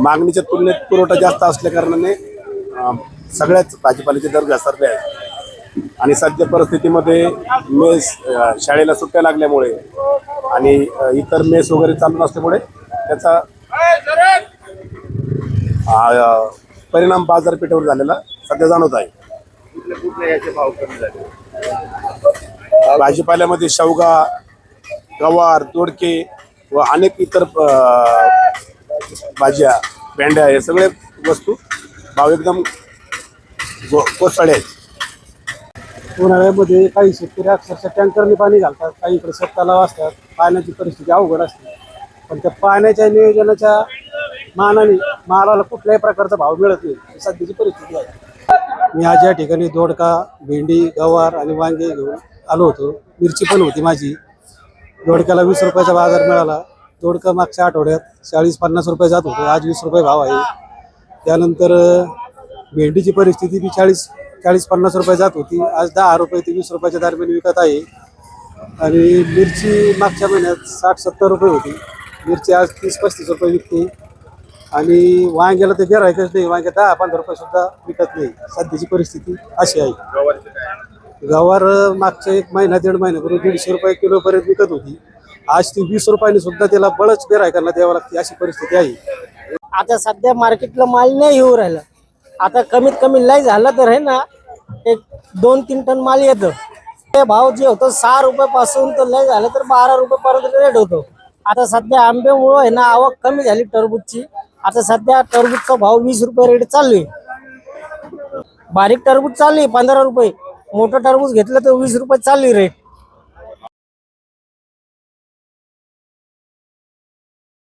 मागणीच्या तुलनेत पुरवठा जास्त असल्या कारणाने सगळ्याच भाजीपाल्याचे दर घसरले आहेत आणि सध्या परिस्थितीमध्ये मेस शाळेला सुट्ट्या लागल्यामुळे आणि इतर मेस वगैरे चालू नसल्यामुळे त्याचा परिणाम बाजारपेठेवर झालेला सध्या जाणवत आहे। कुठल्या याचे भाव कमी झाले? भाजीपाल्यामध्ये शेवगा, गवार, दोडके व अनेक इतर भाज्या, भेंड्या हे सगळे वस्तू भाव एकदम कोसळले आहेत। उन्हाळ्यामध्ये काही शेतकरी अक्षरशः टँकरने पाणी घालतात, काही इकडे शेततलाव असतात, पाण्याची परिस्थिती अवघड असते। पण त्या पाण्याच्या नियोजनाच्या मानाने मालाला कुठल्याही प्रकारचा भाव मिळत नाही, सध्याची परिस्थिती आहे। मी आज या ठिकाणी दोडका, भेंडी, गवार आणि वांगे घेऊन आलो होतो। मिरची पण होती माझी। दोडक्याला 20 रुपयाचा बाजार मिळाला। दोडका मागच्या आठवड्यात 40-50 रुपये जात होते, आज 20 रुपये भाव आहे। त्यानंतर भेंडीची परिस्थिती बी 40-50 रुपये जात होती, आज 10 रुपये ते 20 रुपयाच्या दरम्यान विकत आहे। आणि मिरची मागच्या महिन्यात 60-70 रुपये होती, मिरची आज 30-35 रुपये विकते। आणि वांग्याला ते गिऱ्हाईकच नाही, वांगे 10-15 रुपये सुद्धा विकत नाही। सध्याची परिस्थिती अशी आहे। गवार मागच्या 1 महिना 1.5 महिन्यापूर्वी 150 रुपये किलो पर्यंत विकत होती, आज ती 20 रुपयाने सुद्धा त्याला बळच गिऱ्हाईकांना द्यावं लागते, अशी परिस्थिती आहे। आता सध्या मार्केटला माल नाही येऊ राहिला। आता कमीत कमी लय झालं तर आहे ना 1-2-3 टन माल येतं। ते भाव जे होतं 6 रुपयापासून तर लय झालं तर 12 रुपयापर्यंत रेट होतो। आता सध्या आंब्यामुळं आहे ना आवक कमी झाली टरबूजची। आता सध्या टरबूजचा भाव 20 रुपये रेट चालू आहे। बारीक टरबूज चालू आहे 15 रुपये, मोठं टरबूज घेतलं तर 20 रुपये चालू आहे रेट।